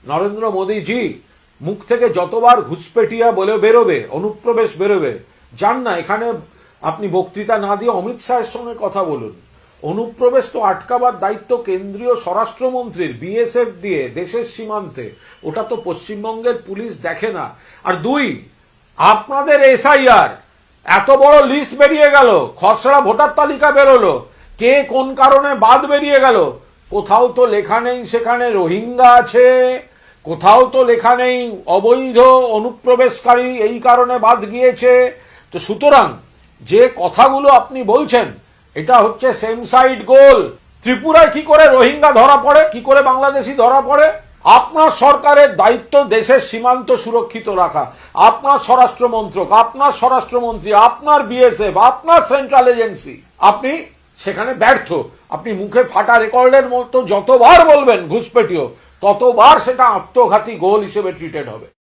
নরেন্দ্র মোদীজি মুখ থেকে যতবার ঘুষপেটিয়া বলে বেরোবে, অনুপ্রবেশ বেরোবে, যান না এখানে আপনি বক্তৃতা না দিয়ে অমিত শাহের সঙ্গে কথা বলুন। অনুপ্রবেশ তো আটকাবার দায়িত্ব কেন্দ্রীয় স্বরাষ্ট্রমন্ত্রীর, বিএসএফ দিয়ে দেশের সীমান্তে, ওটা তো পশ্চিমবঙ্গের পুলিশ দেখে না। আর দুই, আপনাদের এসআইআর এত বড় লিস্ট বেরিয়ে গেল, খসড়া ভোটার তালিকা বেরোলো, কে কোন কারণে বাদ বেরিয়ে গেল, কোথাও তো লেখা নেই সেখানে রোহিঙ্গা আছে, কোথাও তো লেখা নেই অবৈধ অনুপ্রবেশকারী এই কারণে বাদ গিয়েছে। তো সুতরাং যে কথাগুলো আপনি বলছেন এটা হচ্ছে সেম সাইড গোল। ত্রিপুরায় কি করে রোহিঙ্গা ধরা পড়ে, কি করে বাংলাদেশি ধরা পড়ে? আপনার সরকারের দায়িত্ব দেশের সীমান্ত সুরক্ষিত রাখা, আপনার স্বরাষ্ট্র মন্ত্রক, আপনার স্বরাষ্ট্রমন্ত্রী, আপনার বিএসএফ, আপনার সেন্ট্রাল এজেন্সি, আপনি সেখানে ব্যর্থ। আপনি মুখে ফাটা রেকর্ডের মতো যতবার বলবেন ঘুষপেটিও, ততবার সেটা আত্মঘাতী গোল হিসেবে ট্রিটেড হবে।